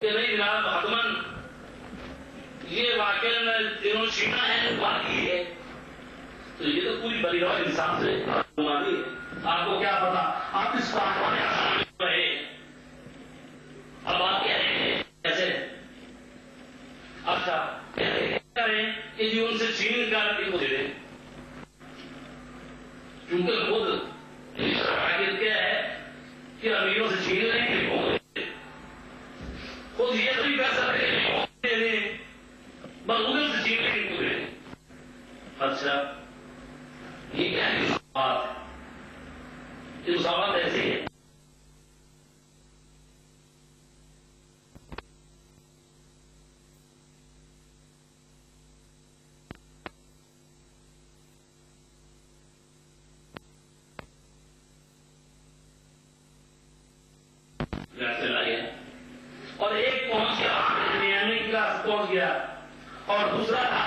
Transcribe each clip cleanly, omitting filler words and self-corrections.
کہ نہیں جناب حتمن یہ واقعہ میں تینوں چھینا ہے باقی ہے، تو یہ تو پوری بری روح انسان سے مانی ہے. آپ کو کیا پتا آپ اس بات کو رہے. اب بات کیا ہے کیسے اچھا کریں کہ جی ان سے چھین کر کے دے دیں، کیونکہ خود کیا ہے کہ امیروں سے چھین لیں گے، خود یہ بھی کر سکتے ہیں مقبول سے چھین لیں گے. اچھا یہ کیا ہے بات؟ یہ مساوات ایسی ہے. اور ایک پہنچ گیا اور دوسرا تھا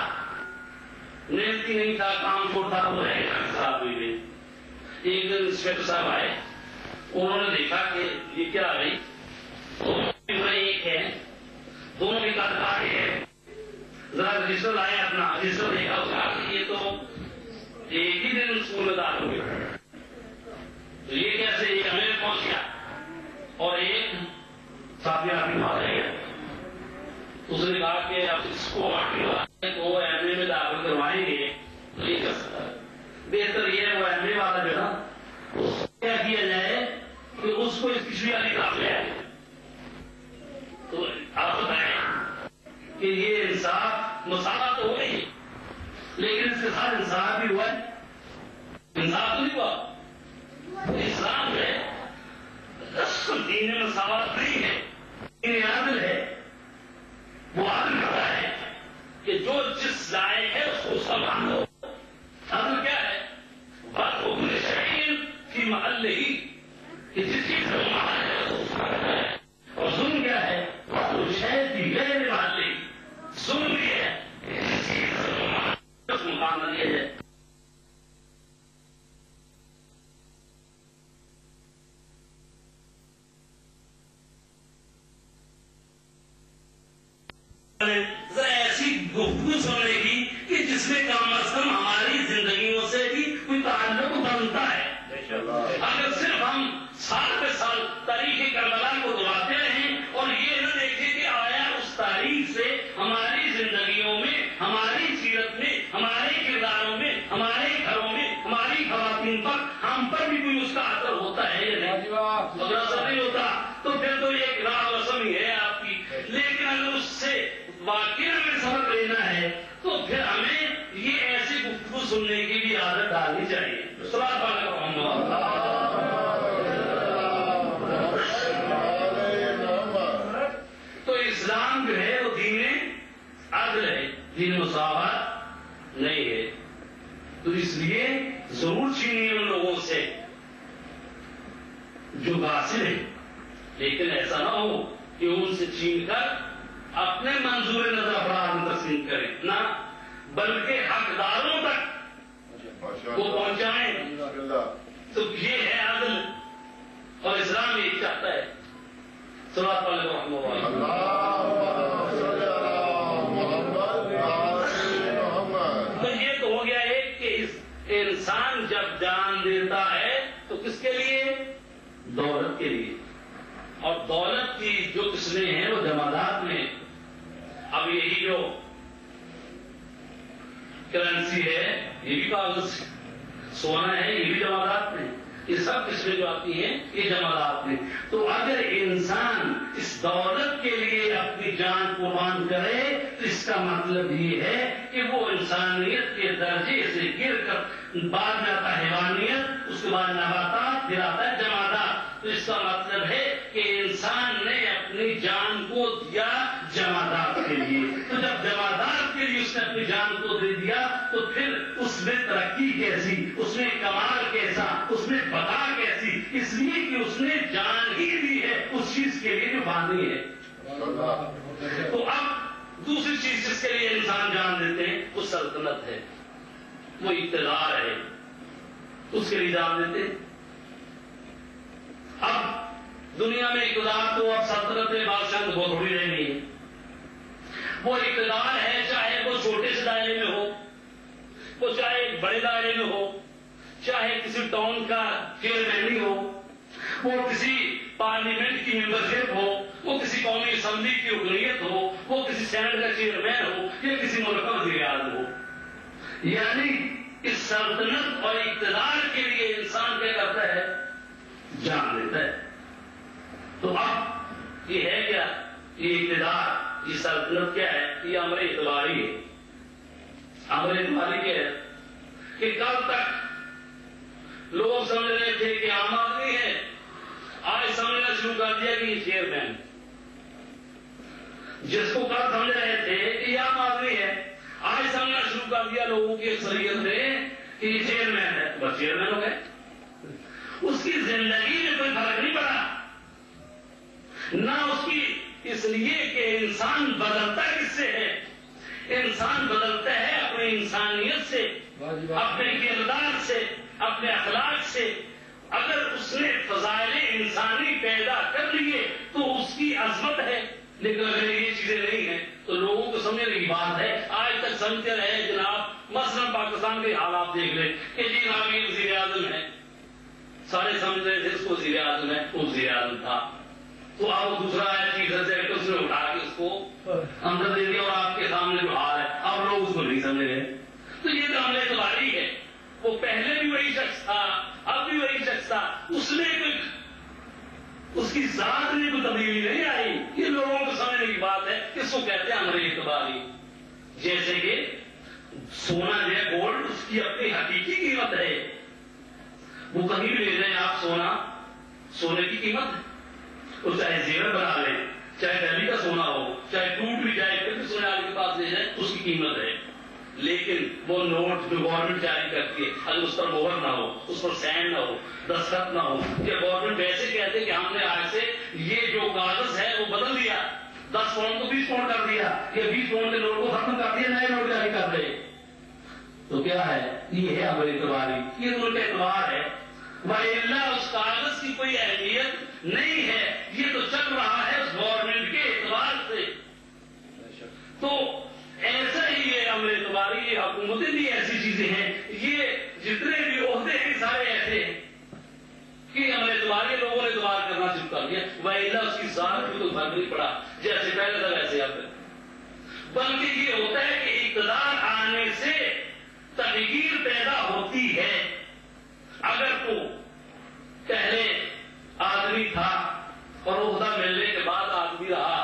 نیلتی نہیں تھا، کام چھوڑتا وہ رہے گا صاحب ہوئی گئی. ایک دن انسپیکٹر صاحب آئے، انہوں نے دیکھا کہ یہ کیا رہی ایک ہے، دونوں کی کاٹ ہے. ذرا رجسٹر لائے، اپنا رجسٹر دیکھا اس کا کہ یہ تو ایک ہی دن اسکول میں داخل ہو گیا، تو یہ کیسے یہ ہمیں پہنچ گیا اور ایک ساتھی آدمی آ رہے ہیں. اس نے کہا کہ آپ اس کو وہ ایم اے میں داخل کروائیں گے تو یہ کر سکتا ہے. بہتر یہ ہے وہ ایم اے والا جو نا کیا کیا جائے کہ اس کو اس پچھلی والی کام لے آئے. تو آپ بتائیں کہ یہ انصاف مساوات تو ہو گئی، لیکن اس کے ساتھ انصاف بھی ہوا ہے. انصاف تو نہیں ہوا. اسلام ہے دین مساوات نہیں ہے، دین عادل ہے. وہ عادل ہوتا ہے کہ جو جس لائق ہے اس کو سامان دو. عادل کیا ہے؟ بات حکم شرعین فی محل ہی، کہ جس چیز کا محل ہے اس کو سامان ہے. اور ظلم کیا ہے؟ شاید بھی غیر محل. ظلم بھی ہے کہ جس چیز کا محل اس کو مقام نہ دیا جائے. ذرا ایسی گفتگو سننے کی کہ جس میں کم از کم ہماری زندگیوں سے بھی کوئی تعلق بنتا ہے. اگر صرف ہم سال پہ سال تاریخ کربلا کو دہراتے رہیں اور یہ نہ دیکھیں کہ آیا اس تاریخ سے ہماری زندگیوں میں، ہماری سیرت میں، ہمارے کرداروں میں، ہمارے گھروں میں، ہماری خواتین پر، ہم پر بھی کوئی اس کا اثر ہوتا ہے یا نہیں؟ اگر اثر نہیں ہوتا تو پھر تو یہ ایک راہ رسم ہی ہے آپ کی. لیکن اگر اس سے واقعی ہمیں سبق لینا ہے تو پھر ہمیں یہ ایسی گفتگو سننے کی بھی عادت ڈالنی چاہیے. تو اسلام جو ہے وہ دین عدل ہے، دین مساوات نہیں ہے. تو اس لیے ضرور چھینیے ان لوگوں سے جو غاصب ہے، لیکن ایسا نہ ہو کہ ان سے چھین کر اپنے منظور نظر افراد میں تقسیم کریں، نہ بلکہ حقداروں تک وہ پہنچائیں. تو یہ ہے عدل اور اسلام یہ چاہتا ہے. صلوات اللہ تو یہ تو ہو گیا ایک کہ انسان جب جان دیتا ہے تو کس کے لیے؟ دولت کے لیے. اور دولت کی جو قسمیں ہیں وہ جمادات میں. اب یہی جو کرنسی ہے یہ بھی کاغذ، سونا ہے یہ بھی جمادات میں. یہ سب قسمیں جو آتی ہیں یہ جمادات میں. تو اگر انسان اس دولت کے لیے اپنی جان قربان کرے تو اس کا مطلب یہ ہے کہ وہ انسانیت کے درجے سے گر کر بعد میں آتا ہے حیوانیت، اس کے بعد نباتات، پھر آتا ہے جمادات. تو اس کا مطلب ہے کہ انسان نے اپنی جان کو دیا جمادات کے لیے. تو جب جمادات کے لیے اس نے اپنی جان کو دے دیا تو پھر اس میں ترقی کیسی، اس میں کمال کیسا، اس میں بقا کیسی؟ اس لیے کہ اس نے جان ہی دی ہے اس چیز کے لیے جو بانی ہے. تو اب دوسری چیز جس کے لیے انسان جان دیتے ہیں وہ سلطنت ہے، وہ اقتدار ہے، اس کے لیے جان دیتے ہیں. اب دنیا میں اقتدار تو اب سلطنت بادشاہ تو بہت تھوڑی رہنی ہے. وہ اقتدار ہے چاہے وہ چھوٹے سے دائرے میں ہو, وہ چاہے بڑے دائرے میں ہو, چاہے کسی ٹاؤن کا چیئرمین ہی ہو, وہ کسی پارلیمنٹ کی ممبرشپ ہو, وہ کسی قومی اسمبلی کی رکنیت ہو, وہ کسی سینٹ کا چیئرمین ہو, یا کسی ملک کا وزیر اعظم ہو. یعنی اس سلطنت اور اقتدار کے لیے انسان کیا کرتا ہے؟ جان لیتا ہے. تو اب یہ ہے کیا؟ یہ اقتدار, یہ سلطنت کیا ہے؟ یہ امر اعتباری ہے. امر اعتباری کیا ہے کہ کل تک لوگ سمجھ رہے تھے کہ عام آدمی ہے, آج سمجھنا شروع کر دیا کہ یہ چیئرمین. جس کو کل سمجھ رہے تھے کہ یہ عام آدمی ہے, آج سمجھنا شروع کر دیا لوگوں کی اکثریت نے کہ یہ چیئرمین ہے. بس چیئرمین ہو گئے. اس کی زندگی میں کوئی فرق نہیں پڑا, نہ اس کی, اس لیے کہ انسان بدلتا کس سے ہے؟ انسان بدلتا ہے اپنی انسانیت سے, اپنے کردار سے, اپنے اخلاق سے. اگر اس نے فضائل انسانی پیدا کر لیے تو اس کی عظمت ہے. لیکن اگر یہ چیزیں نہیں ہیں تو لوگوں کو سمجھنے کی بات ہے. آج تک سمجھتے رہے جناب, مثلا پاکستان کے حالات دیکھ لیں کہ جی جناب یہ وزیر اعظم ہے, سارے سمجھ رہے تھے اس کو وزیر اعظم ہے, وہ وزیر اعظم تھا. تو اب دوسرا چیز ہے کہ اس نے اٹھا کے اس کو اندر دے دیا اور آپ کے سامنے جو حال ہے اب لوگ اس کو نہیں سمجھ رہے. تو یہ تو عمل اعتباری ہے. وہ پہلے بھی وہی شخص تھا, اب بھی وہی شخص تھا, اس نے کوئی, اس کی ذات میں کوئی تبدیلی نہیں آئی. یہ لوگوں کو سمجھنے کی بات ہے. کس کو کہتے ہیں امر اعتباری؟ جیسے کہ سونا جو ہے, گولڈ, اس کی اپنی حقیقی قیمت ہے. وہ کہیں بھی لے جائیں آپ سونا, سونے کی قیمت ہے. وہ چاہے زیور بنا لیں, چاہے دہلی کا سونا ہو, چاہے ٹوٹ بھی جائے پھر بھی سونے والے کے پاس لے جائیں, اس کی قیمت ہے. لیکن وہ نوٹ جو گورنمنٹ جاری کرتی ہے, اگر اس پر مہر نہ ہو, اس پر سینڈ نہ ہو, دستخط نہ ہو, کہ گورنمنٹ ویسے کہتے کہ ہم نے آج سے یہ جو کاغذ ہے وہ بدل دیا, 10 پاؤنڈ کو 20 پاؤنڈ کر دیا, یا 20 پاؤنڈ کے نوٹ کو ختم کر دیا, نئے نوٹ جاری کر دے, تو کیا ہے؟ یہ ہے امر اعتباری. یہ تو ان کا اعتبار ہے. وَإِلَّا اس کاغذ کی کوئی اہمیت نہیں ہے. یہ تو چل رہا ہے اس گورنمنٹ کے اعتبار سے. تو ایسا ہی ہے امر اعتباری. یہ حکومتیں بھی ایسی چیزیں ہیں, یہ جتنے بھی عہدے ہیں سارے ایسے ہیں کہ امر اعتباری لوگوں نے اعتبار کرنا شروع کر دیا. وَإِلَّا اس کی ذات میں کوئی فرق نہیں پڑا, جیسے پہلے تھا ویسے اب. بلکہ یہ ہوتا ہے کہ اقتدار آنے سے تغییر پیدا ہوتی ہے. اگر تو پہلے آدمی تھا اور عہدہ ملنے کے بعد آدمی رہا,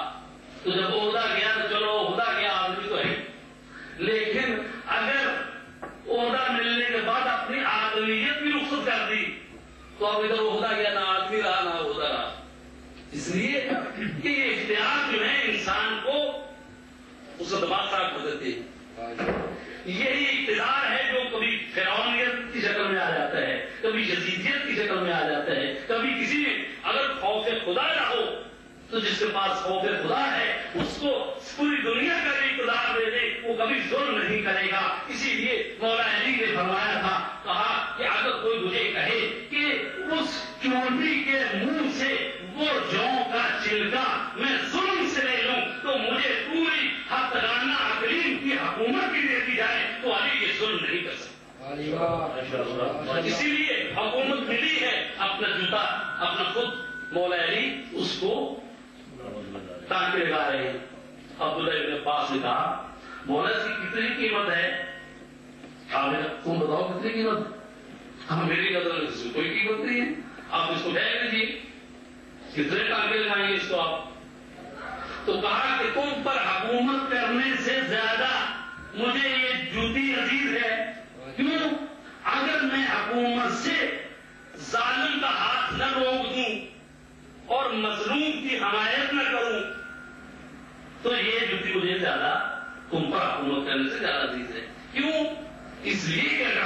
تو جب عہدہ گیا تو چلو عہدہ گیا, آدمی تو ہے. لیکن اگر عہدہ ملنے کے بعد اپنی آدمیت بھی رخصت کر دی تو اب ادھر عہدہ گیا, نہ آدمی رہا نہ عہدہ رہا. اس لیے کہ یہ اختیار جو ہے انسان کو اس کا دماغ خراب کر دیتے ہیں. یہی اقتدار ہے جو کبھی فرعونیت کی شکل میں آ جاتا ہے, کبھی یزیدیت کی شکل میں آ جاتا ہے, کبھی کسی میں اگر خوف خدا نہ ہو تو جس کے پاس خوف خدا ہے اس کو پوری دنیا کا بھی اقتدار دے دے, وہ کبھی ظلم نہیں کرے گا. اسی لیے مولا علی نے فرمایا تھا, کہا کہ اگر کوئی مجھے کہے کہ اس چونٹی کے منہ سے وہ جوں کا چھلکا میں ظلم سے لے لوں تو مجھے پوری حقانہ اقلیم کی حکومت بھی دے دی جائے تو علی یہ ظلم نہیں کر سکتا. اسی لیے حکومت ملی ہے, اپنا جوتا اپنا خود مولا علی اس کو ٹانکے لگا رہے ہیں. عبداللہ ابن عباس نے کہا, مولا اس کی کتنی قیمت ہے؟ آپ نے کہا تم بتاؤ کتنی قیمت؟ ہم میری نظر میں اس کی کوئی قیمت نہیں ہے, آپ اس کو ڈھیل دیجیے, کتنے ٹانکے لگائیں گے اس کو آپ؟ تو کہا کہ تم پر حکومت کرنے سے زیادہ مجھے یہ جوتی عزیز ہے. کیوں؟ اگر میں حکومت سے ظالم کا ہاتھ نہ روک دوں اور مظلوم کی حمایت نہ کروں تو یہ جوتی مجھے زیادہ تم پر حکومت کرنے سے زیادہ عزیز ہے. کیوں؟ اس لیے کہ